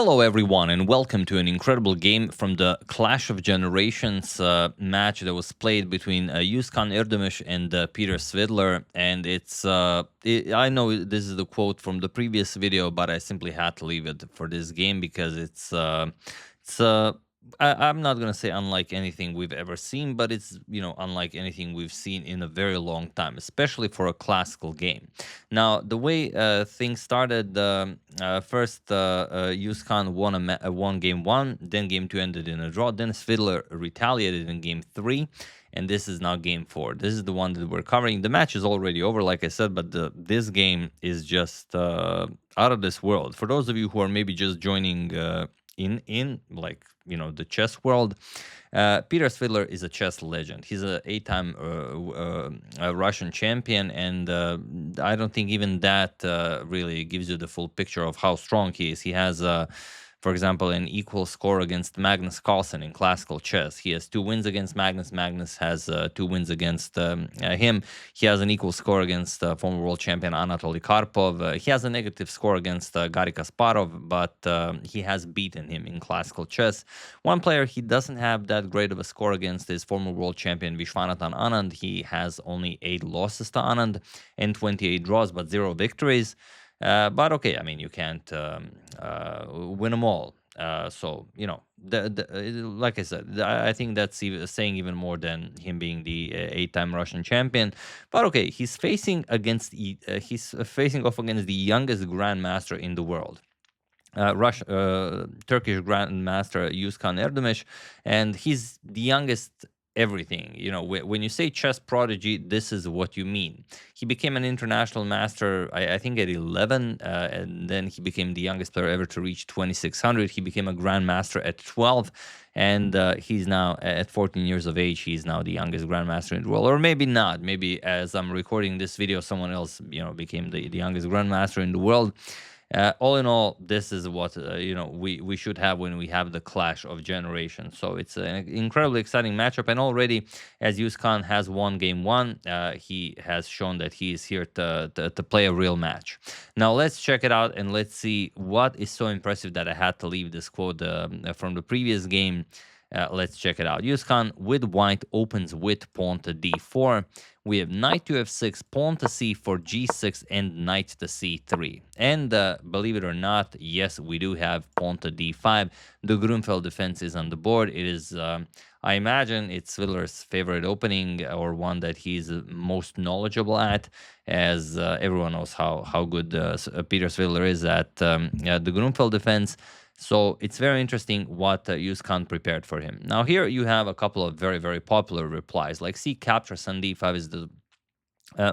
Hello everyone and welcome to an incredible game from the Clash of Generations match that was played between Kaan Erdogmus and Peter Svidler, and I know this is the quote from the previous video, but I simply had to leave it for this game because I'm not gonna say unlike anything we've ever seen, but it's unlike anything we've seen in a very long time, especially for a classical game. Now the way things started, first Kaan won game 1, then game 2 ended in a draw, then Svidler retaliated in game 3, and this is now game 4. This is the one that we're covering. The match is already over, like I said, but this game is just out of this world. For those of you who are maybe just joining in like the chess world, Peter Svidler is a chess legend. He's a 8-time Russian champion, and I don't think even that really gives you the full picture of how strong he is. He has for example, an equal score against Magnus Carlsen in classical chess. He has 2 wins against Magnus. Magnus has 2 wins against him. He has an equal score against former world champion Anatoly Karpov. He has a negative score against Garry Kasparov, but he has beaten him in classical chess. One player he doesn't have that great of a score against is former world champion Viswanathan Anand. He has only 8 losses to Anand and 28 draws, but 0 victories. But okay, I mean, you can't win them all. So, like I said, I think that's saying even more than him being the 8-time Russian champion. But okay, he's facing off against the youngest grandmaster in the world. Turkish grandmaster Kaan Erdogmus, and he's the youngest everything. When you say chess prodigy, this is what you mean. He became an international master, I think, at 11, and then he became the youngest player ever to reach 2600. He became a grandmaster at 12, and he's now at 14 years of age. He's now the youngest grandmaster in the world, or maybe not. Maybe as I'm recording this video, someone else became the youngest grandmaster in the world. All in all, this is what we should have when we have the Clash of Generations. So it's an incredibly exciting matchup, and already, as Kaan has won game 1, he has shown that he is here to play a real match. Now let's check it out and let's see what is so impressive that I had to leave this quote from the previous game. Let's check it out. Kaan with white opens with pawn to d4. We have knight to f6, pawn to c4, g6, and knight to c3. And believe it or not, yes, we do have pawn to d5. The Gruenfeld defense is on the board. It is, I imagine, it's Svidler's favorite opening, or one that he's most knowledgeable at, as everyone knows how good Peter Svidler is at the Gruenfeld defense. So it's very interesting what Kaan prepared for him. Now here you have a couple of very, very popular replies, like c captures on d5 is the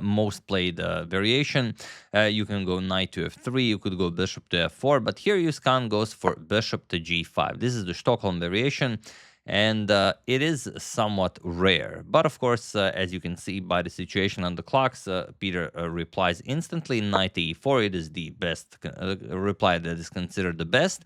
most played variation. You can go knight to f3, you could go bishop to f4, but here Kaan goes for bishop to g5. This is the Stockholm variation, and it is somewhat rare. But of course, as you can see by the situation on the clocks, Peter replies instantly, knight to e4. It is the best reply that is considered the best.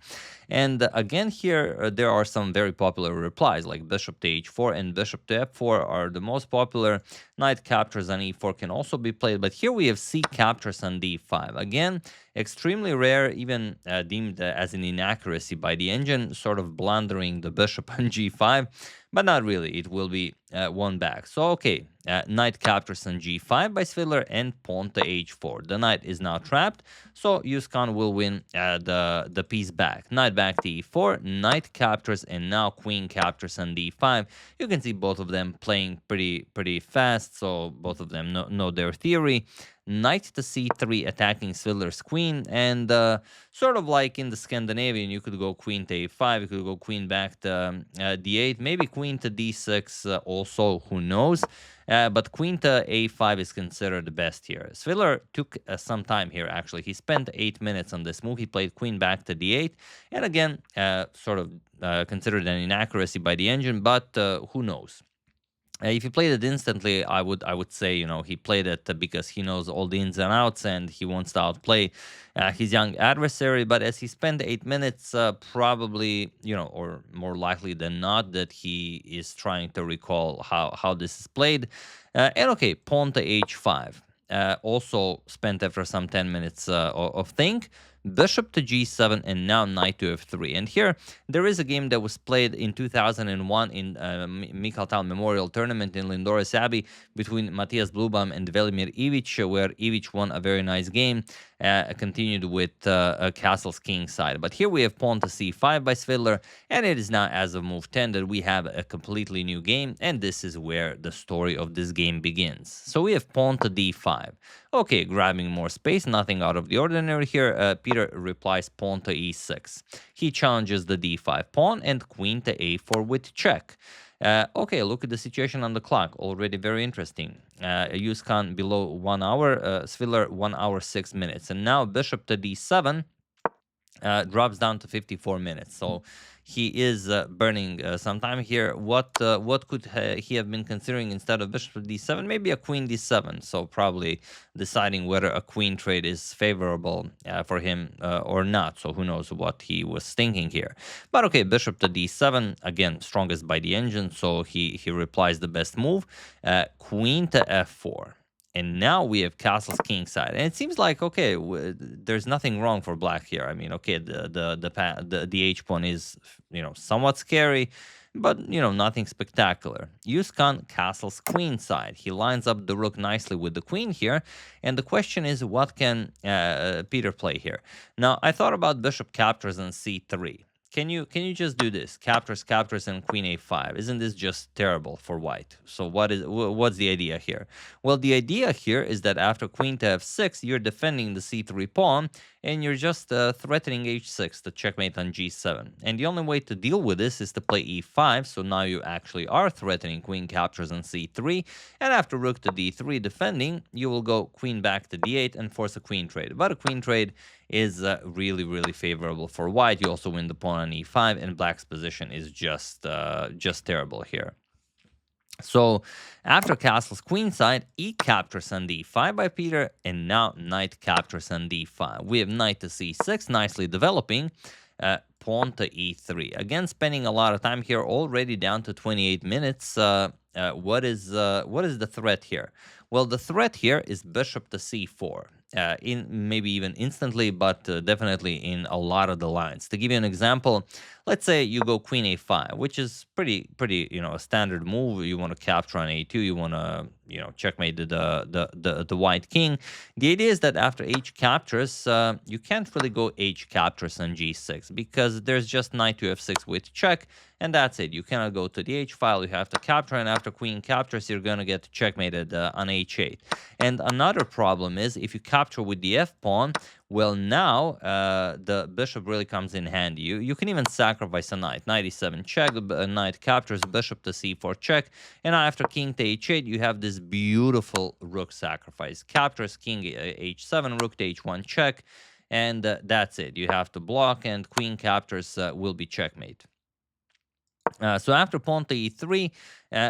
And again, here there are some very popular replies, like bishop to h4 and bishop to f4 are the most popular. Knight captures on e4 can also be played, but here we have c captures on d5. Again, extremely rare, even deemed as an inaccuracy by the engine, sort of blundering the bishop on g5, but not really. It will be won back. So okay, knight captures on g5 by Svidler and pawn to h4. The knight is now trapped, so Kaan will win the piece back. Knight back to e4, knight captures, and now queen captures on d5. You can see both of them playing pretty fast, so both of them know their theory. Knight to c3 attacking Svidler's queen, and sort of like in the Scandinavian, you could go queen to a5, you could go queen back to d8, maybe queen to d6 also, who knows. But queen to a5 is considered the best here. Svidler took some time here, actually. He spent 8 minutes on this move. He played queen back to d8, and again, sort of considered an inaccuracy by the engine, but who knows. If he played it instantly, I would say, he played it because he knows all the ins and outs and he wants to outplay his young adversary. But as he spent 8 minutes, probably, or more likely than not, that he is trying to recall how this is played. And okay, pawn to h5. Also spent after some 10 minutes of think. bishop to g7, and now knight to f3. And here, there is a game that was played in 2001 in Mikhail Tal Memorial Tournament in Lindoris Abbey between Matthias Blubam and Velimir Ivic, where Ivic won a very nice game, continued with castle's king side. But here we have pawn to c5 by Svidler, and it is now as of move 10 that we have a completely new game, and this is where the story of this game begins. So we have pawn to d5. Okay, grabbing more space, nothing out of the ordinary here. Peter replies pawn to e6. He challenges the d5 pawn and queen to a4 with check. Okay, look at the situation on the clock. Already very interesting. Kaan below 1 hour, Svidler 1 hour 6 minutes. And now bishop to d7 drops down to 54 minutes. So he is burning some time here. What could he have been considering instead of bishop to d7? Maybe a queen d7. So probably deciding whether a queen trade is favorable for him or not. So who knows what he was thinking here. But okay, bishop to d7, again, strongest by the engine. So he replies the best move. Queen to f4. And now we have castle's king side, and it seems like okay, there's nothing wrong for black here. I mean, okay, the h pawn is somewhat scary, but nothing spectacular. Kaan castle's queen side. He lines up the rook nicely with the queen here, and the question is, what can Peter play here? Now, I thought about bishop captures on c3. Can you just do this? Captures, and queen a5. Isn't this just terrible for white? So what's the idea here? Well, the idea here is that after queen to f6, you're defending the c3 pawn, and you're just threatening h6 to checkmate on g7. And the only way to deal with this is to play e5, so now you actually are threatening queen captures on c3, and after rook to d3 defending, you will go queen back to d8 and force a queen trade. But a queen trade is really, really favorable for white. You also win the pawn on e5, and black's position is just terrible here. So after castle's queen side, e captures on d5 by Peter, and now knight captures on d5. We have knight to c6, nicely developing. Pawn to e3. Again, spending a lot of time here, already down to 28 minutes. What is the threat here? Well, the threat here is bishop to c4. In maybe even instantly, but definitely in a lot of the lines. To give you an example, let's say you go queen a5, which is pretty a standard move. You want to capture on a2, you want to checkmate the white king. The idea is that after h captures, you can't really go h captures on g6 because there's just knight to f6 with check, and that's it. You cannot go to the h file. You have to capture, and after queen captures, you're gonna get checkmated on h8. And another problem is if you capture with the f pawn, well, now the bishop really comes in handy. You can even sacrifice a knight. Knight e7 check, knight captures, bishop to c4 check, and after king to h8, you have this beautiful rook sacrifice. Captures king h7, rook to h1 check, and that's it. You have to block, and queen captures will be checkmate. So after pawn to e3,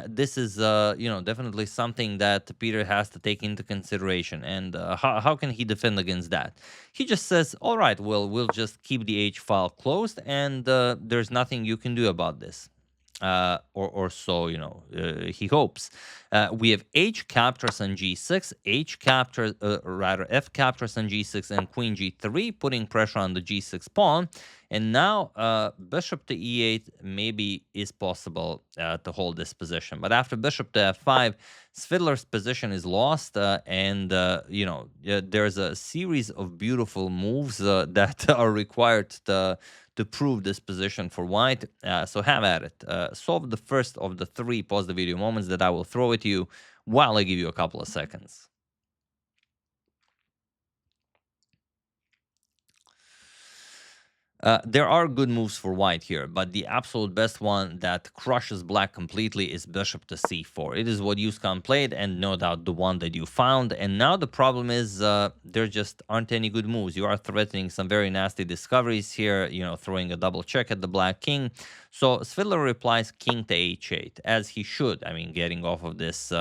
this is definitely something that Peter has to take into consideration. And how can he defend against that? He just says, all right, well, we'll just keep the h file closed, and there's nothing you can do about this. Or so he hopes. We have h captures on g6, f captures on g6, and queen g3, putting pressure on the g6 pawn. And now bishop to e8 maybe is possible to hold this position. But after bishop to f5, Svidler's position is lost, and there's a series of beautiful moves that are required to prove this position for white. So have at it. Solve the first of the 3 pause the video moments that I will throw at you while I give you a couple of seconds. There are good moves for white here, but the absolute best one that crushes black completely is bishop to c4. It is what Kaan played, and no doubt the one that you found. And now the problem is there just aren't any good moves. You are threatening some very nasty discoveries here, throwing a double check at the black king. So Svidler replies king to h8, as he should. I mean, getting off of this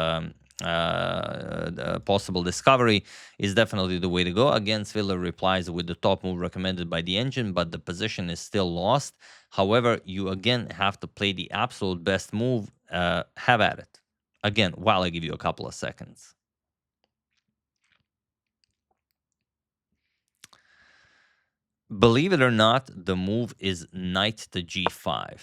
possible discovery is definitely the way to go. Again, Svidler replies with the top move recommended by the engine, but the position is still lost. However, you again have to play the absolute best move. Have at it. Again, while I give you a couple of seconds. Believe it or not, the move is knight to g5.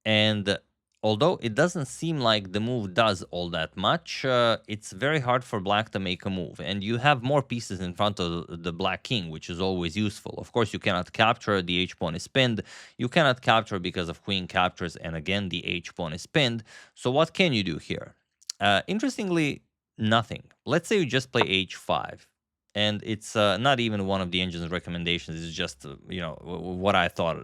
And although it doesn't seem like the move does all that much, it's very hard for black to make a move. And you have more pieces in front of the black king, which is always useful. Of course, you cannot capture, the h-pawn is pinned. You cannot capture because of queen captures, and again, the h-pawn is pinned. So what can you do here? Interestingly, nothing. Let's say you just play h5. And it's not even one of the engine's recommendations. It's just, what I thought,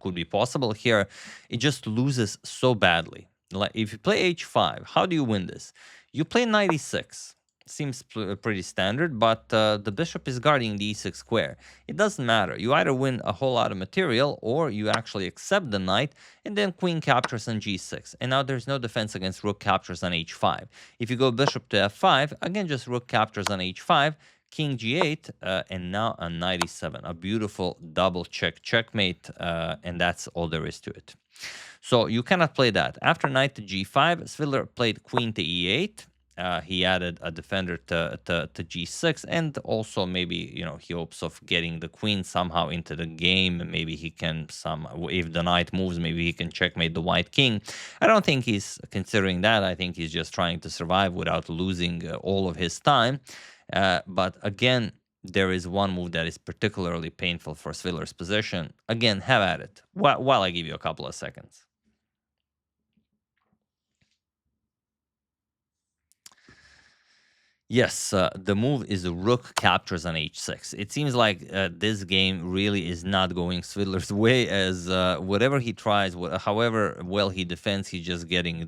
could be possible here. It just loses so badly. Like if you play h5, how do you win this? You play knight e6. Seems pretty standard, but the bishop is guarding the e6 square. It doesn't matter. You either win a whole lot of material, or you actually accept the knight, and then queen captures on g6. And now there's no defense against rook captures on h5. If you go bishop to f5, again, just rook captures on h5, king g8, and now a knight e7, a beautiful double checkmate, and that's all there is to it. So you cannot play that. After knight to g5, Svidler played queen to e8. He added a defender to g6, and also maybe, he hopes of getting the queen somehow into the game. Maybe he can if the knight moves, maybe he can checkmate the white king. I don't think he's considering that. I think he's just trying to survive without losing all of his time. But again, there is one move that is particularly painful for Svidler's position. Again, have at it while I give you a couple of seconds. Yes, the move is rook captures on h6. It seems like this game really is not going Svidler's way, as whatever he tries, however well he defends, he's just getting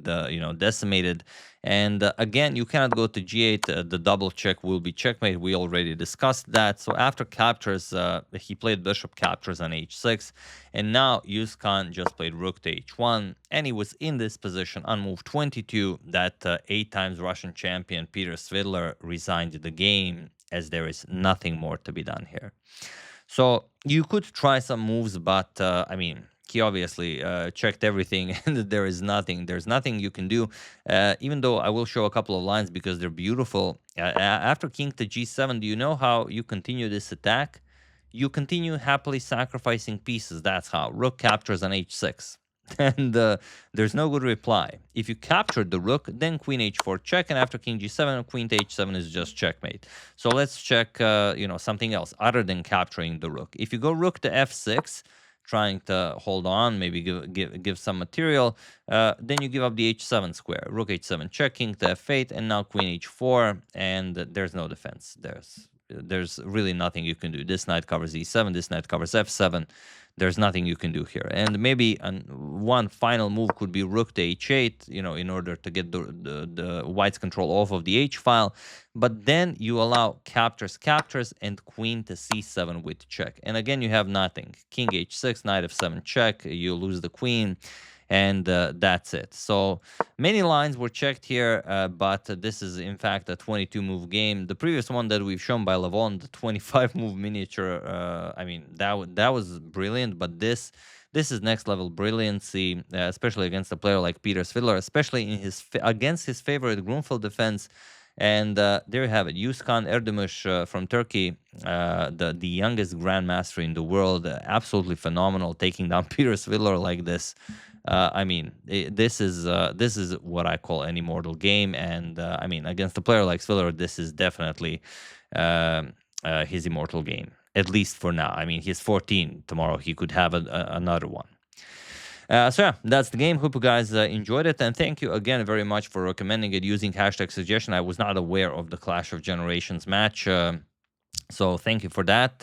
decimated. And again, you cannot go to g8. The double check will be checkmate. We already discussed that. So after captures, he played bishop captures on h6. And now Kaan just played rook to h1. And he was in this position on move 22 that 8 times Russian champion Peter Svidler resigned the game, as there is nothing more to be done here. So you could try some moves, but he obviously checked everything, and there's nothing you can do, even though I will show a couple of lines because they're beautiful. After king to g7, do you know how you continue this attack? You continue happily sacrificing pieces. That's how. Rook captures on h6. And there's no good reply. If you captured the rook, then queen h4 check, and after king g7, queen to h7 is just checkmate. So let's check something else other than capturing the rook. If you go rook to f6, trying to hold on, maybe give some material, then you give up the h7 square. Rook h7 check, king to f8, and now queen h4, and there's no defense. There's really nothing you can do. This knight covers e7, this knight covers f7. There's nothing you can do here. And maybe one final move could be rook to h8, in order to get the white's control off of the h file. But then you allow captures, and queen to c7 with check. And again, you have nothing. King h6, knight f7 check, you lose the queen. And that's it. So many lines were checked here, but this is, in fact, a 22-move game. The previous one that we've shown by Levon, the 25-move miniature, that was brilliant. But this is next-level brilliancy, especially against a player like Peter Svidler, especially against his favorite Gruenfeld defense. And there you have it. Kaan Erdogmus from Turkey, the youngest grandmaster in the world, absolutely phenomenal, taking down Peter Svidler like this. This is what I call an immortal game, and against a player like Svidler, this is definitely his immortal game, at least for now. He's 14. Tomorrow he could have another one. So yeah, that's the game. Hope you guys enjoyed it, and thank you again very much for recommending it using #suggestion. I was not aware of the Clash of Generations match. So thank you for that.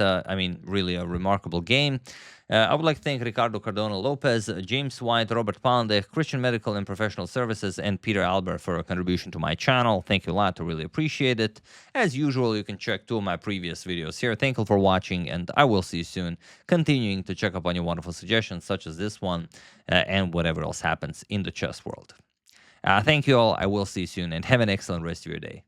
Really a remarkable game. I would like to thank Ricardo Cardona Lopez, James White, Robert Pandek, Christian Medical and Professional Services, and Peter Albert for a contribution to my channel. Thank you a lot. I really appreciate it. As usual, you can check 2 of my previous videos here. Thank you for watching, and I will see you soon, continuing to check up on your wonderful suggestions, such as this one, and whatever else happens in the chess world. Thank you all. I will see you soon, and have an excellent rest of your day.